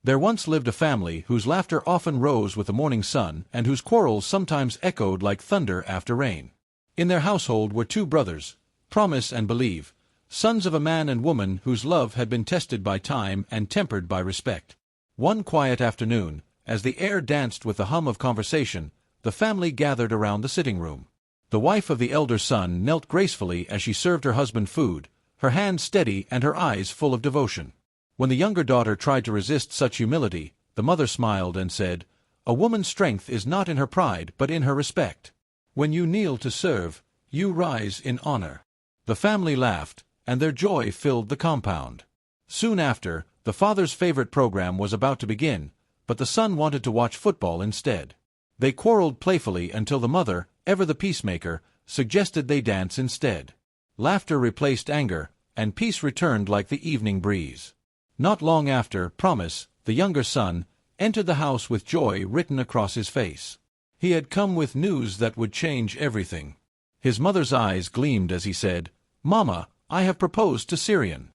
There once lived a family whose laughter often rose with the morning sun and whose quarrels sometimes echoed like thunder after rain. In their household were two brothers, Promise and Believe, sons of a man and woman whose love had been tested by time and tempered by respect. One quiet afternoon, as the air danced with the hum of conversation, the family gathered around the sitting room. The wife of the elder son knelt gracefully as she served her husband food, her hand steady and her eyes full of devotion. When the younger daughter tried to resist such humility, the mother smiled and said, "A woman's strength is not in her pride but in her respect. When you kneel to serve, you rise in honor." The family laughed, and their joy filled the compound. Soon after, the father's favorite program was about to begin, but the son wanted to watch football instead. They quarreled playfully until the mother, ever the peacemaker, suggested they dance instead. Laughter replaced anger, and peace returned like the evening breeze. Not long after, Promise, the younger son, entered the house with joy written across his face. He had come with news that would change everything. His mother's eyes gleamed as he said, "Mama, I have proposed to Syrian."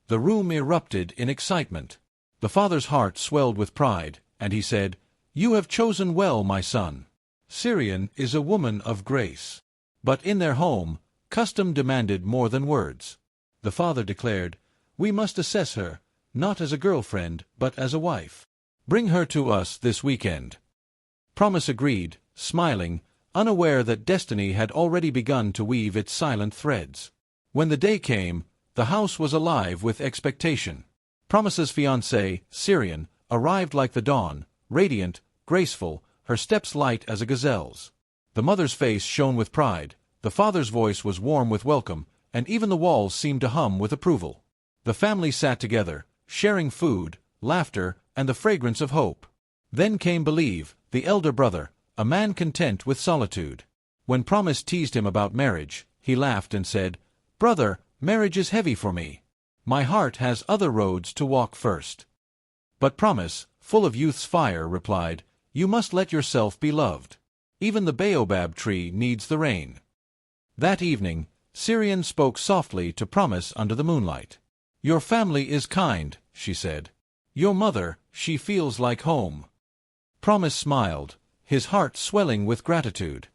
The room erupted in excitement. The father's heart swelled with pride, and he said, "You have chosen well, my son. Syrian is a woman of grace." But in their home, custom demanded more than words. The father declared, "We must assess her, not as a girlfriend, but as a wife. Bring her to us this weekend." Promise agreed, smiling, unaware that destiny had already begun to weave its silent threads. When the day came, the house was alive with expectation. Promise's fiancé, Syrian, arrived like the dawn, radiant, graceful, her steps light as a gazelle's. The mother's face shone with pride, the father's voice was warm with welcome, and even the walls seemed to hum with approval. The family sat together, sharing food, laughter, and the fragrance of hope. Then came Believe, the elder brother, a man content with solitude. When Promise teased him about marriage, he laughed and said, "Brother, marriage is heavy for me. My heart has other roads to walk first." But Promise, full of youth's fire, replied, "You must let yourself be loved. Even the baobab tree needs the rain." That evening, Syrian spoke softly to Promise under the moonlight. "Your family is kind," she said. "Your mother, she feels like home." Promise smiled, his heart swelling with gratitude.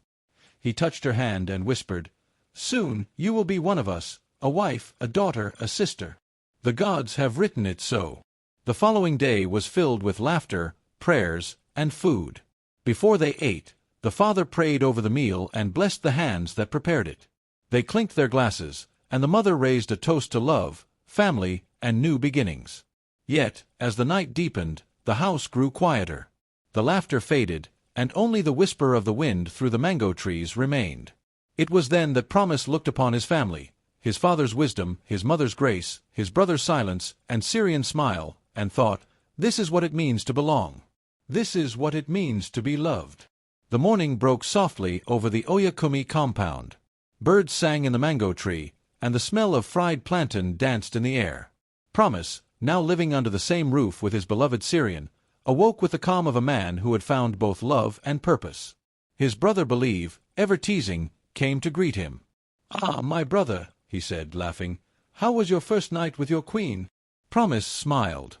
He touched her hand and whispered, "Soon you will be one of us, a wife, a daughter, a sister. The gods have written it so." The following day was filled with laughter, prayers, and food. Before they ate, the father prayed over the meal and blessed the hands that prepared it. They clinked their glasses, and the mother raised a toast to love, family, and new beginnings. Yet, as the night deepened, the house grew quieter. The laughter faded, and only the whisper of the wind through the mango trees remained. It was then that Promise looked upon his family, his father's wisdom, his mother's grace, his brother's silence, and Syrian's smile, and thought, "This is what it means to belong. This is what it means to be loved." The morning broke softly over the Oyakumi compound. Birds sang in the mango tree, and the smell of fried plantain danced in the air. Promise, now living under the same roof with his beloved Syrian, awoke with the calm of a man who had found both love and purpose. His brother Believe, ever teasing, came to greet him. "Ah, my brother," he said, laughing, "how was your first night with your queen?" Promise smiled.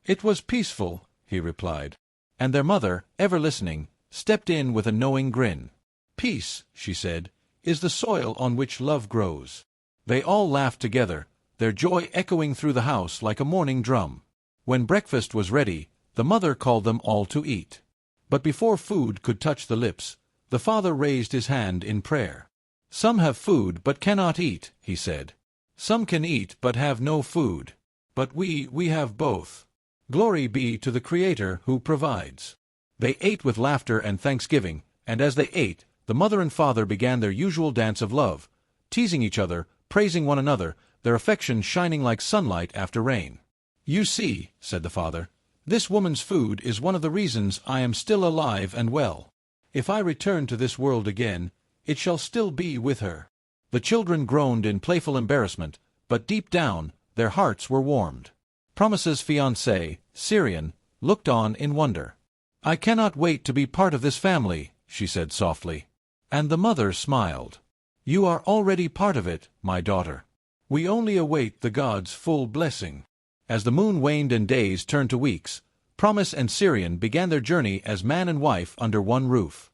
"It was peaceful," he replied. And their mother, ever listening, stepped in with a knowing grin. "Peace," she said, "is the soil on which love grows." They all laughed together, their joy echoing through the house like a morning drum. When breakfast was ready, the mother called them all to eat. But before food could touch the lips, the father raised his hand in prayer. "Some have food but cannot eat," he said. "Some can eat but have no food. But we have both. Glory be to the Creator who provides." They ate with laughter and thanksgiving, and as they ate, the mother and father began their usual dance of love, teasing each other, praising one another, their affection shining like sunlight after rain. "You see," said the father, "this woman's food is one of the reasons I am still alive and well. If I return to this world again, it shall still be with her." The children groaned in playful embarrassment, but deep down, their hearts were warmed. Promise's fiancé, Syrian, looked on in wonder. "I cannot wait to be part of this family," she said softly. And the mother smiled. "You are already part of it, my daughter. We only await the gods' full blessing." As the moon waned and days turned to weeks, Promise and Syrian began their journey as man and wife under one roof.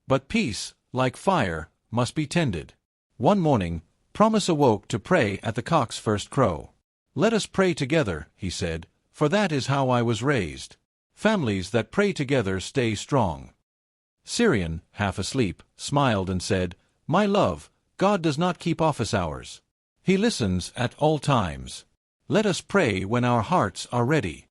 But peace, like fire, must be tended. One morning, Promise awoke to pray at the cock's first crow. "Let us pray together," he said, "for that is how I was raised. Families that pray together stay strong." Syrian, half asleep, smiled and said, "My love, God does not keep office hours. He listens at all times. Let us pray when our hearts are ready."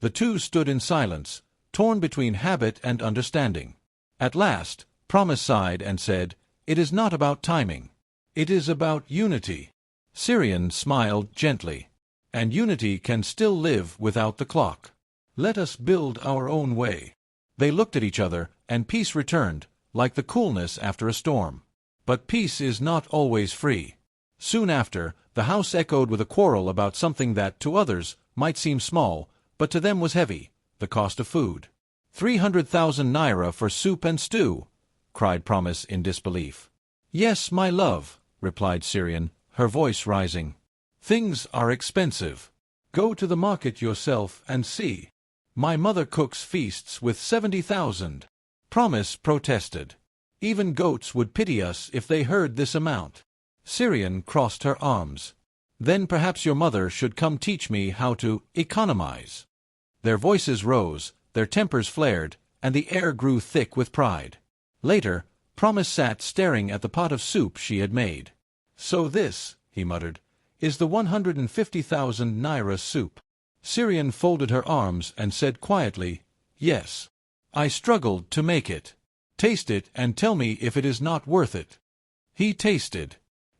The two stood in silence, torn between habit and understanding. At last, Promise sighed and said, "It is not about timing. It is about unity." Syrian smiled gently. "And unity can still live without the clock. Let us build our own way." They looked at each other, and peace returned, like the coolness after a storm. But peace is not always free. Soon after, the house echoed with a quarrel about something that, to others, might seem small, but to them was heavy: the cost of food. 300,000 naira for soup and stew!" cried Promise in disbelief. "Yes, my love," replied Syrian, her voice rising. "Things are expensive. Go to the market yourself and see. My mother cooks feasts with 70,000. Promise protested. "Even goats would pity us if they heard this amount." Syrian crossed her arms. "Then perhaps your mother should come teach me how to economize." Their voices rose, their tempers flared, and the air grew thick with pride. Later, Promise sat staring at the pot of soup she had made. "So this," he muttered, "is the 150,000 naira soup." Syrian folded her arms and said quietly, "Yes. I struggled to make it. Taste it and tell me if it is not worth it." He tasted.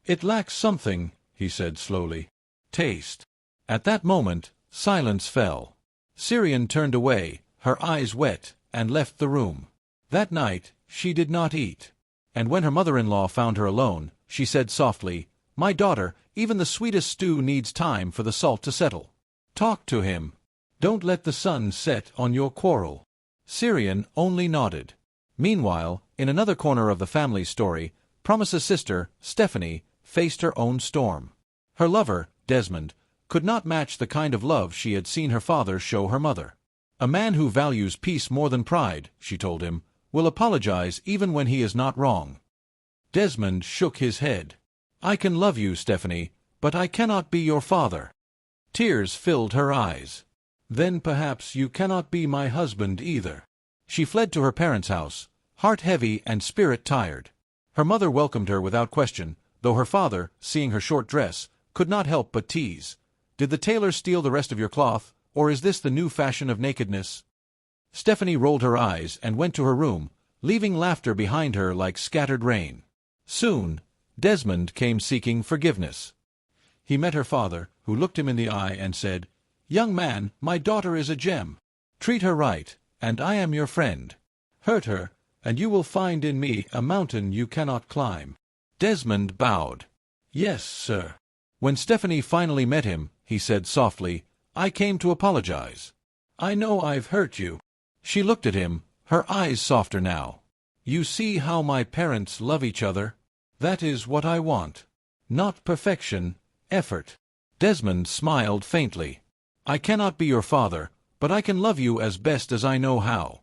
"It lacks something," he said slowly. "Taste." At that moment, silence fell. Syrian turned away, her eyes wet, and left the room. That night, she did not eat. And when her mother-in-law found her alone, she said softly, "My daughter, even the sweetest stew needs time for the salt to settle. Talk to him. Don't let the sun set on your quarrel." Syrian only nodded. Meanwhile, in another corner of the family story, Promise's sister, Stephanie, faced her own storm. Her lover, Desmond, could not match the kind of love she had seen her father show her mother. "A man who values peace more than pride," she told him, "will apologize even when he is not wrong." Desmond shook his head. "I can love you, Stephanie, but I cannot be your father." Tears filled her eyes. "Then perhaps you cannot be my husband either." She fled to her parents' house, heart heavy and spirit tired. Her mother welcomed her without question, though her father, seeing her short dress, could not help but tease. "Did the tailor steal the rest of your cloth, or is this the new fashion of nakedness?" Stephanie rolled her eyes and went to her room, leaving laughter behind her like scattered rain. Soon, Desmond came seeking forgiveness. He met her father, who looked him in the eye and said, "Young man, my daughter is a gem. Treat her right, and I am your friend. Hurt her, and you will find in me a mountain you cannot climb." Desmond bowed. "Yes, sir." When Stephanie finally met him, he said softly, "I came to apologize. I know I've hurt you." She looked at him, her eyes softer now. "You see how my parents love each other? That is what I want. Not perfection, effort." Desmond smiled faintly. "I cannot be your father, but I can love you as best as I know how."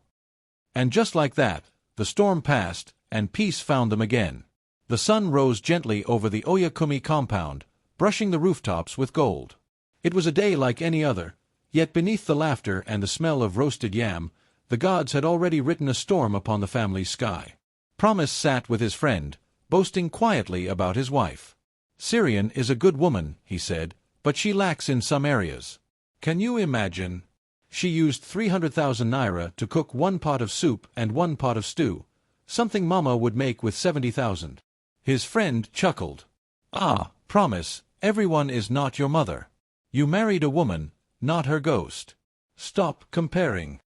And just like that, the storm passed, and peace found them again. The sun rose gently over the Oyakumi compound, brushing the rooftops with gold. It was a day like any other, yet beneath the laughter and the smell of roasted yam, the gods had already written a storm upon the family's sky. Promise sat with his friend, boasting quietly about his wife. "Syrian is a good woman," he said, "but she lacks in some areas. Can you imagine? She used 300,000 naira to cook one pot of soup and one pot of stew, something Mama would make with 70,000. His friend chuckled. "Ah, Promise, everyone is not your mother. You married a woman, not her ghost. Stop comparing."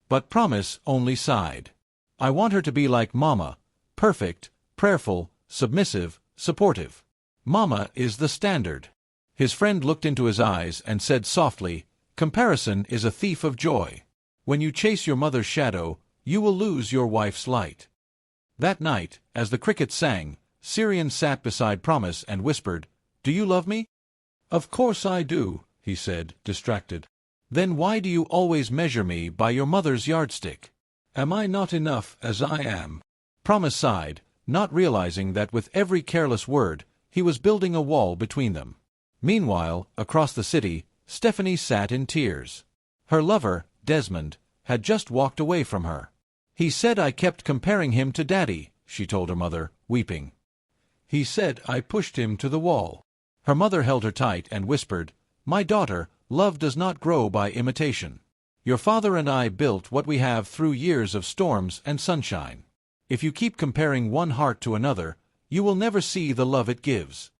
But Promise only sighed. "I want her to be like Mama, perfect, prayerful, submissive, supportive. Mama is the standard." His friend looked into his eyes and said softly, "Comparison is a thief of joy. When you chase your mother's shadow, you will lose your wife's light." That night, as the crickets sang, Syrian sat beside Promise and whispered, "Do you love me?" "Of course I do," he said, distracted. Then why do you always measure me by your mother's yardstick? Am I not enough as I am? Promise sighed, not realizing that with every careless word, he was building a wall between them. Meanwhile, across the city, Stephanie sat in tears. Her lover, Desmond, had just walked away from her. He said I kept comparing him to Daddy, she told her mother, weeping. He said I pushed him to the wall. Her mother held her tight and whispered, My daughter, love does not grow by imitation. Your father and I built what we have through years of storms and sunshine. If you keep comparing one heart to another, you will never see the love it gives.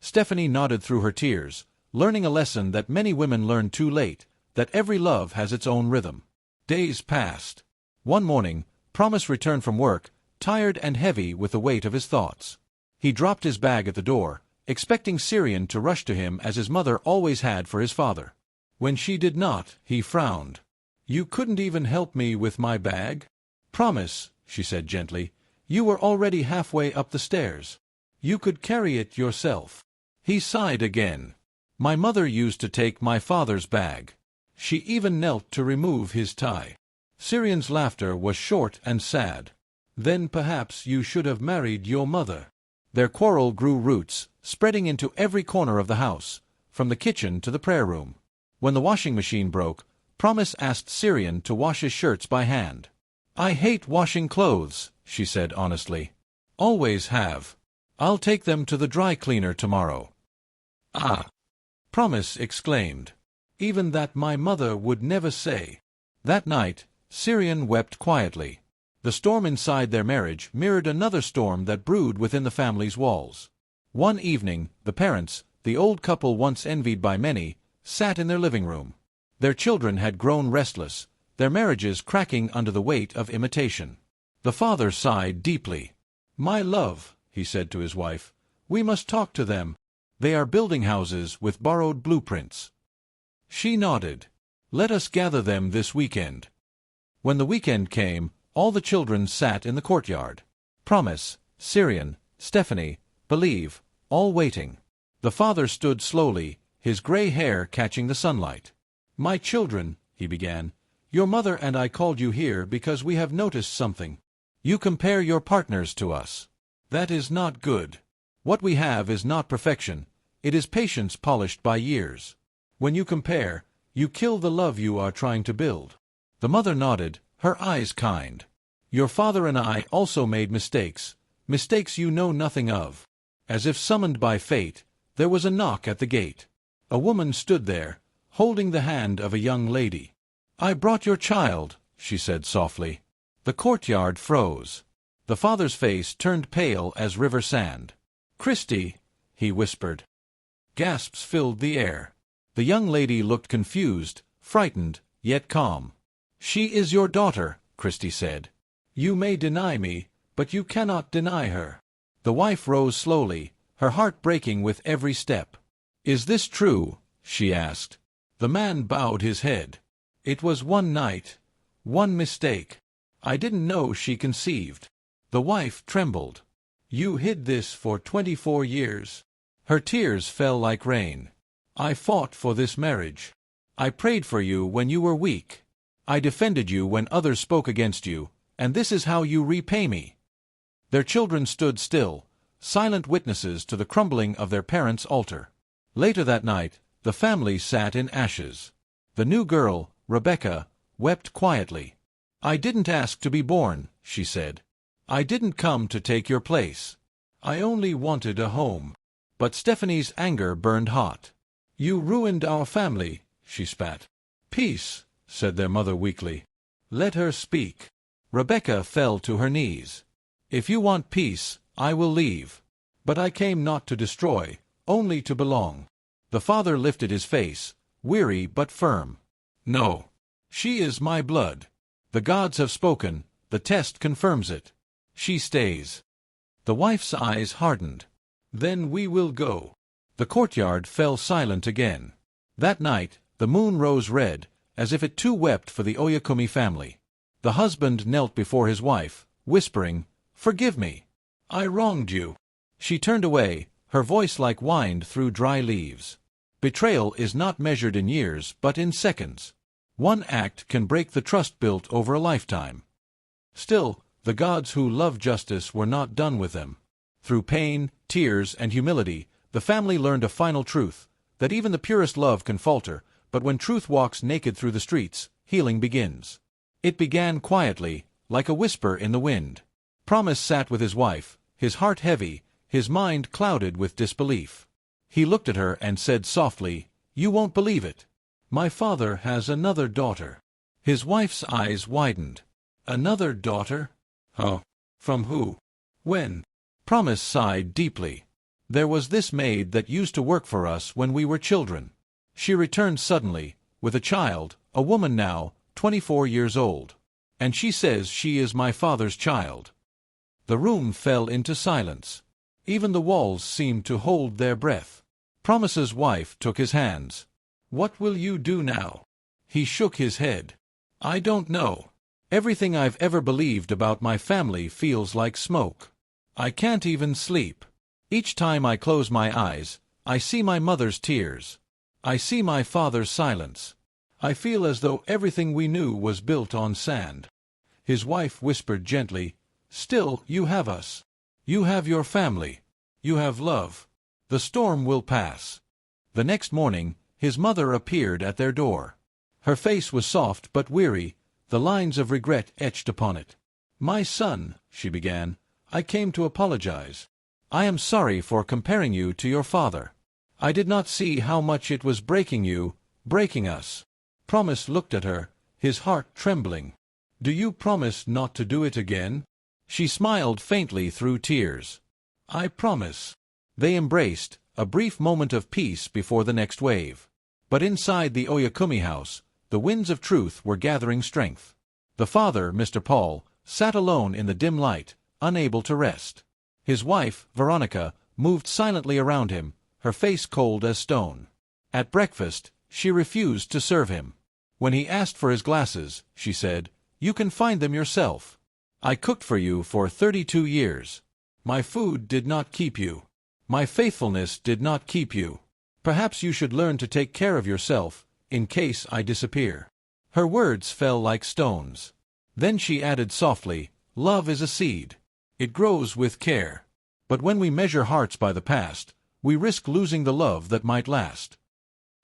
Stephanie nodded through her tears, learning a lesson that many women learn too late, that every love has its own rhythm. Days passed. One morning, Promise returned from work, tired and heavy with the weight of his thoughts. He dropped his bag at the door, expecting Syrian to rush to him as his mother always had for his father. When she did not, he frowned. You couldn't even help me with my bag? Promise, she said gently, you were already halfway up the stairs. You could carry it yourself. He sighed again. My mother used to take my father's bag. She even knelt to remove his tie. Syrian's laughter was short and sad. Then perhaps you should have married your mother. Their quarrel grew roots, spreading into every corner of the house, from the kitchen to the prayer room. When the washing machine broke, Promise asked Syrian to wash his shirts by hand. I hate washing clothes, she said honestly. Always have. I'll take them to the dry cleaner tomorrow. Ah! Promise exclaimed. Even that my mother would never say. That night, Syrian wept quietly. The storm inside their marriage mirrored another storm that brewed within the family's walls. One evening, the parents, the old couple once envied by many, sat in their living room. Their children had grown restless, their marriages cracking under the weight of imitation. The father sighed deeply. My love, he said to his wife, we must talk to them. They are building houses with borrowed blueprints. She nodded. Let us gather them this weekend. When the weekend came, all the children sat in the courtyard. Promise, Syrian, Stephanie, Believe, all waiting. The father stood slowly, his gray hair catching the sunlight. My children, he began, your mother and I called you here because we have noticed something. You compare your partners to us. That is not good. What we have is not perfection, it is patience polished by years. When you compare, you kill the love you are trying to build. The mother nodded, her eyes kind. Your father and I also made mistakes, mistakes you know nothing of. As if summoned by fate, there was a knock at the gate. A woman stood there, holding the hand of a young lady. I brought your child, she said softly. The courtyard froze. The father's face turned pale as river sand. Christy, he whispered. Gasps filled the air. The young lady looked confused, frightened, yet calm. She is your daughter, Christy said. You may deny me, but you cannot deny her. The wife rose slowly, her heart breaking with every step. Is this true? She asked. The man bowed his head. It was one night, one mistake. I didn't know she conceived. The wife trembled. You hid this for 24 years. Her tears fell like rain. I fought for this marriage. I prayed for you when you were weak. I defended you when others spoke against you, and this is how you repay me. Their children stood still, silent witnesses to the crumbling of their parents' altar. Later that night, the family sat in ashes. The new girl, Rebecca, wept quietly. I didn't ask to be born, she said. I didn't come to take your place. I only wanted a home. But Stephanie's anger burned hot. You ruined our family, she spat. Peace, said their mother weakly. Let her speak. Rebecca fell to her knees. If you want peace, I will leave. But I came not to destroy, only to belong. The father lifted his face, weary but firm. No. She is my blood. The gods have spoken, the test confirms it. She stays. The wife's eyes hardened. Then we will go. The courtyard fell silent again. That night, the moon rose red, as if it too wept for the Oyakumi family. The husband knelt before his wife, whispering, Forgive me. I wronged you. She turned away, her voice like wind through dry leaves. Betrayal is not measured in years but in seconds. One act can break the trust built over a lifetime. Still, the gods who love justice were not done with them. Through pain, tears, and humility, the family learned a final truth, that even the purest love can falter, but when truth walks naked through the streets, healing begins. It began quietly, like a whisper in the wind. Promise sat with his wife, his heart heavy, his mind clouded with disbelief. He looked at her and said softly, "You won't believe it. My father has another daughter." His wife's eyes widened. "Another daughter? Oh, from who? When?" Promise sighed deeply. "There was this maid that used to work for us when we were children. She returned suddenly, with a child, a woman now, 24 years old. And she says she is my father's child." The room fell into silence. Even the walls seemed to hold their breath. Promise's wife took his hands. "What will you do now?" He shook his head. "I don't know. Everything I've ever believed about my family feels like smoke. I can't even sleep. Each time I close my eyes, I see my mother's tears. I see my father's silence. I feel as though everything we knew was built on sand." His wife whispered gently, "Still, you have us. You have your family. You have love. The storm will pass." The next morning, his mother appeared at their door. Her face was soft but weary, the lines of regret etched upon it. "My son," she began, "I came to apologize. I am sorry for comparing you to your father. I did not see how much it was breaking you, breaking us." Promise looked at her, his heart trembling. "Do you promise not to do it again?" She smiled faintly through tears. "I promise." They embraced, a brief moment of peace before the next wave. But inside the Oyakumi house, the winds of truth were gathering strength. The father, Mr. Paul, sat alone in the dim light, unable to rest. His wife, Veronica, moved silently around him, her face cold as stone. At breakfast, she refused to serve him. When he asked for his glasses, she said, "You can find them yourself. I cooked for you for 32 years. My food did not keep you. My faithfulness did not keep you. Perhaps you should learn to take care of yourself, in case I disappear." Her words fell like stones. Then she added softly, "Love is a seed. It grows with care. But when we measure hearts by the past, we risk losing the love that might last."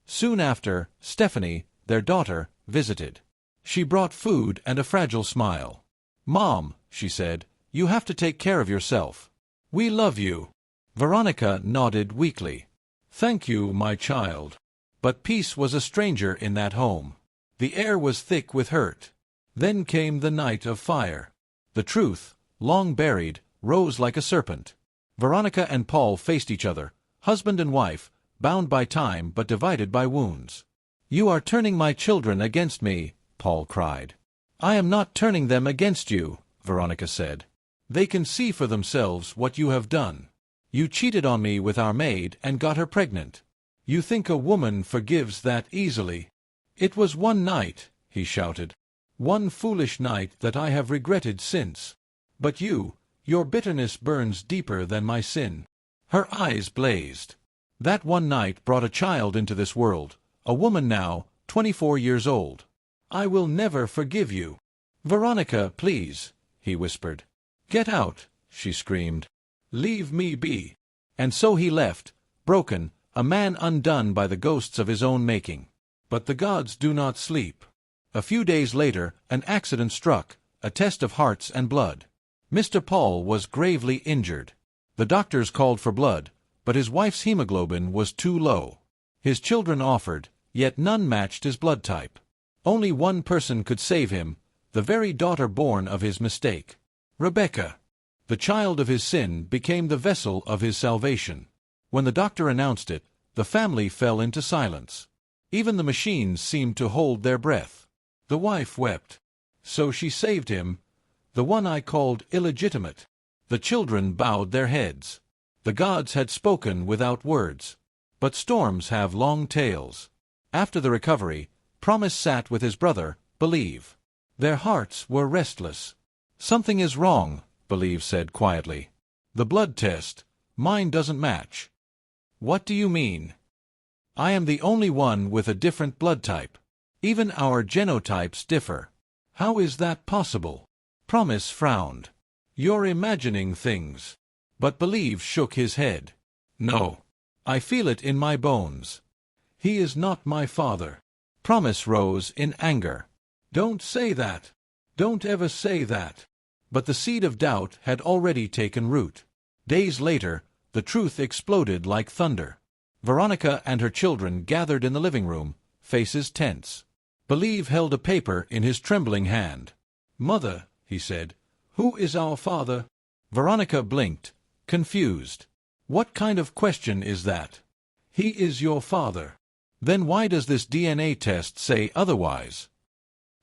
Soon after, Stephanie, their daughter, visited. She brought food and a fragile smile. "Mom," she said, "you have to take care of yourself. We love you." Veronica nodded weakly. "Thank you, my child." But peace was a stranger in that home. The air was thick with hurt. Then came the night of fire. The truth, long buried, rose like a serpent. Veronica and Paul faced each other, husband and wife, bound by time but divided by wounds. "You are turning my children against me," Paul cried. "I am not turning them against you," Veronica said. "They can see for themselves what you have done. You cheated on me with our maid and got her pregnant. You think a woman forgives that easily?" "It was one night," he shouted. "One foolish night that I have regretted since. But your bitterness burns deeper than my sin." Her eyes blazed. "That one night brought a child into this world, a woman now, 24 years old. I will never forgive you." "Veronica, please," he whispered. "Get out," she screamed. "Leave me be." And so he left, broken, a man undone by the ghosts of his own making. But the gods do not sleep. A few days later, an accident struck, a test of hearts and blood. Mr. Paul was gravely injured. The doctors called for blood, but his wife's hemoglobin was too low. His children offered, yet none matched his blood type. Only one person could save him, the very daughter born of his mistake. Rebecca. The child of his sin became the vessel of his salvation. When the doctor announced it, the family fell into silence. Even the machines seemed to hold their breath. The wife wept. "So she saved him, the one I called illegitimate." The children bowed their heads. The gods had spoken without words. But storms have long tails. After the recovery, Promise sat with his brother, Believe. Their hearts were restless. "Something is wrong," Believe said quietly. "The blood test, mine doesn't match." "What do you mean?" I am the only one with a different blood type. Even our genotypes differ. How is that possible? Promise frowned. You're imagining things. But Believe shook his head. No. I feel it in my bones. He is not my father. Promise rose in anger. Don't say that. Don't ever say that. But the seed of doubt had already taken root. Days later, the truth exploded like thunder. Veronica and her children gathered in the living room, faces tense. Believe held a paper in his trembling hand. "Mother," he said, "who is our father?" Veronica blinked, confused. "What kind of question is that?" "He is your father." "Then why does this DNA test say otherwise?"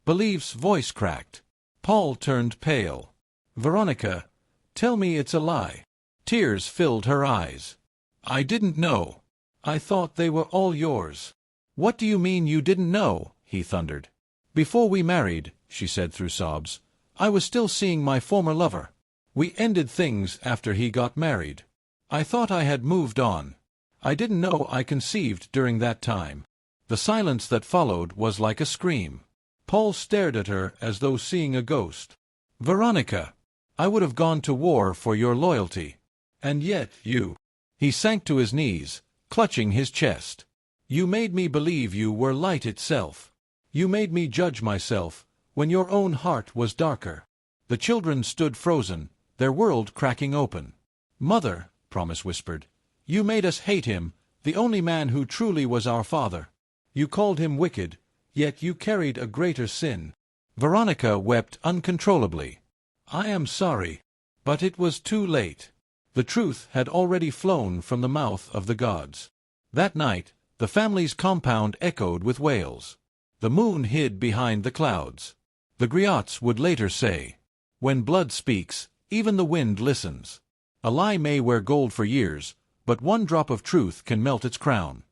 Believe's voice cracked. Paul turned pale. "Veronica, tell me it's a lie." Tears filled her eyes. "I didn't know. I thought they were all yours." "What do you mean you didn't know?" he thundered. "Before we married," she said through sobs, "I was still seeing my former lover. We ended things after he got married. I thought I had moved on. I didn't know I conceived during that time." The silence that followed was like a scream. Paul stared at her as though seeing a ghost. "Veronica, I would have gone to war for your loyalty. And yet you—" He sank to his knees, clutching his chest. "You made me believe you were light itself. You made me judge myself, when your own heart was darker." The children stood frozen, their world cracking open. "Mother," Promise whispered, "you made us hate him, the only man who truly was our father. You called him wicked, yet you carried a greater sin." Veronica wept uncontrollably. "I am sorry. But it was too late." The truth had already flown from the mouth of the gods. That night, the family's compound echoed with wails. The moon hid behind the clouds. The griots would later say, "When blood speaks, even the wind listens." A lie may wear gold for years, but one drop of truth can melt its crown.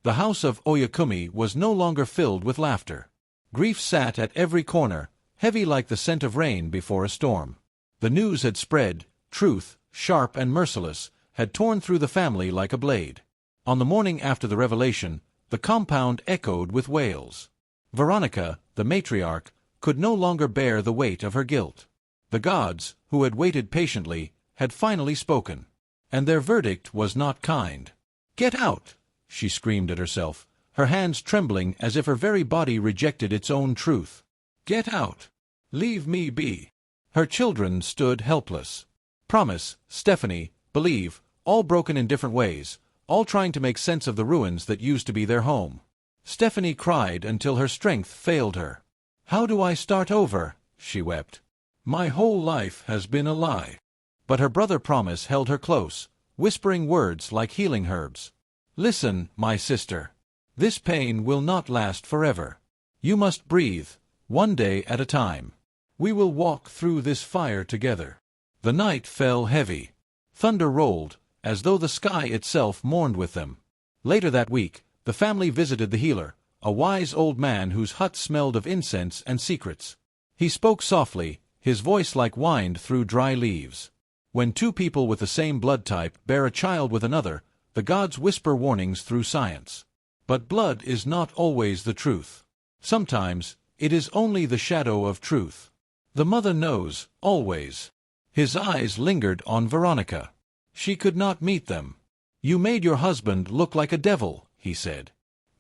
The house of Oyakumi was no longer filled with laughter. Grief sat at every corner, heavy like the scent of rain before a storm. The news had spread, truth, sharp and merciless, had torn through the family like a blade. On the morning after the revelation, the compound echoed with wails. Veronica, the matriarch, could no longer bear the weight of her guilt. The gods, who had waited patiently, had finally spoken. And their verdict was not kind. "Get out!" she screamed at herself, her hands trembling as if her very body rejected its own truth. "Get out! Leave me be!" Her children stood helpless. Promise, Stephanie, Believe, all broken in different ways, all trying to make sense of the ruins that used to be their home. Stephanie cried until her strength failed her. "How do I start over?" she wept. "My whole life has been a lie." But her brother Promise held her close, whispering words like healing herbs. "Listen, my sister. This pain will not last forever. You must breathe, one day at a time. We will walk through this fire together." The night fell heavy. Thunder rolled, as though the sky itself mourned with them. Later that week, the family visited the healer, a wise old man whose hut smelled of incense and secrets. He spoke softly, his voice like wind through dry leaves. When two people with the same blood type bear a child with another, the gods whisper warnings through science. But blood is not always the truth. Sometimes, it is only the shadow of truth. The mother knows, always. His eyes lingered on Veronica. She could not meet them. "You made your husband look like a devil," he said.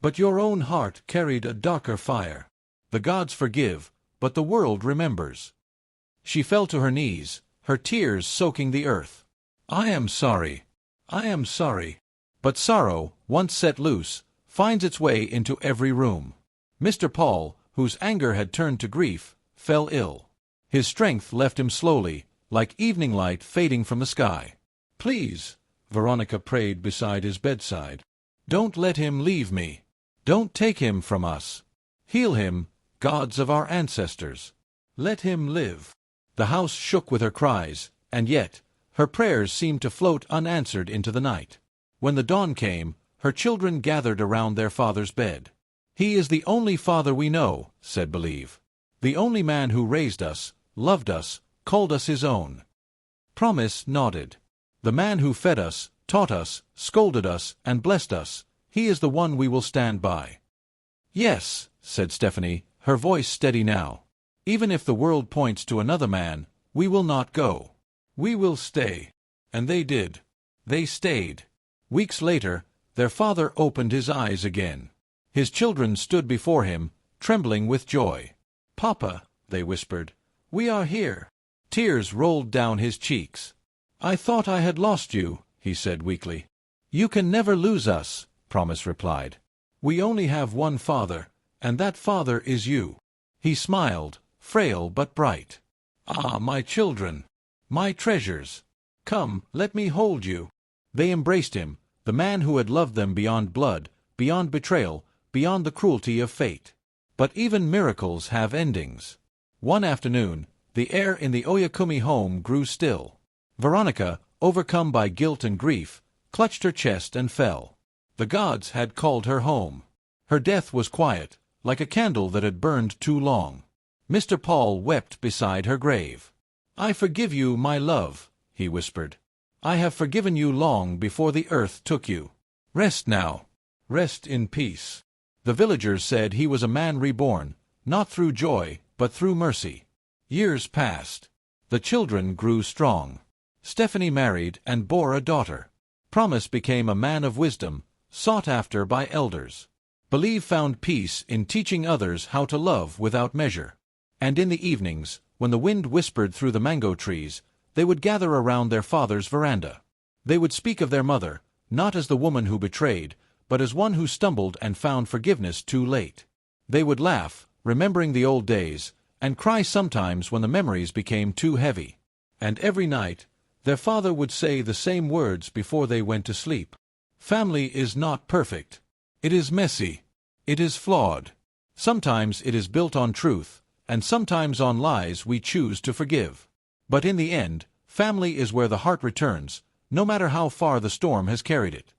"But your own heart carried a darker fire. The gods forgive, but the world remembers." She fell to her knees, her tears soaking the earth. "I am sorry. I am sorry." But sorrow, once set loose, finds its way into every room. Mr. Paul, whose anger had turned to grief, fell ill. His strength left him slowly, like evening light fading from the sky. "Please," Veronica prayed beside his bedside, "don't let him leave me. Don't take him from us. Heal him, gods of our ancestors. Let him live." The house shook with her cries, and yet, her prayers seemed to float unanswered into the night. When the dawn came, her children gathered around their father's bed. "He is the only father we know," said Believe. "The only man who raised us, loved us, called us his own." Promise nodded. "The man who fed us, taught us, scolded us, and blessed us, He is the one we will stand by." "Yes," said Stephanie, her voice steady now. "Even if the world points to another man, we will not go. We will stay." And they did. They stayed. Weeks later, their father opened his eyes again. His children stood before him, trembling with joy. "Papa," they whispered, "we are here." Tears rolled down his cheeks. "I thought I had lost you," he said weakly. "You can never lose us," Promise replied. "We only have one father, and that father is you." He smiled, frail but bright. "Ah, my children! My treasures! Come, let me hold you." They embraced him, the man who had loved them beyond blood, beyond betrayal, beyond the cruelty of fate. But even miracles have endings. One afternoon, the air in the Oyakumi home grew still. Veronica, overcome by guilt and grief, clutched her chest and fell. The gods had called her home. Her death was quiet, like a candle that had burned too long. Mr. Paul wept beside her grave. "I forgive you, my love," he whispered. "I have forgiven you long before the earth took you. Rest now. Rest in peace." The villagers said he was a man reborn, not through joy, but through mercy. Years passed. The children grew strong. Stephanie married and bore a daughter. Promise became a man of wisdom, sought after by elders. Believe found peace in teaching others how to love without measure. And in the evenings, when the wind whispered through the mango trees, they would gather around their father's veranda. They would speak of their mother, not as the woman who betrayed, but as one who stumbled and found forgiveness too late. They would laugh, remembering the old days, and cry sometimes when the memories became too heavy. And every night, their father would say the same words before they went to sleep. "Family is not perfect. It is messy. It is flawed. Sometimes it is built on truth, and sometimes on lies we choose to forgive. But in the end, family is where the heart returns, no matter how far the storm has carried it."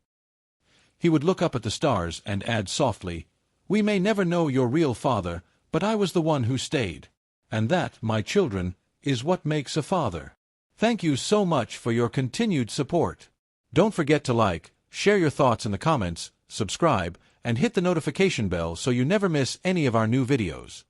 He would look up at the stars and add softly, "We may never know your real father, but I was the one who stayed. And that, my children, is what makes a father. Thank you so much for your continued support. Don't forget to like, share your thoughts in the comments, subscribe, and hit the notification bell so you never miss any of our new videos.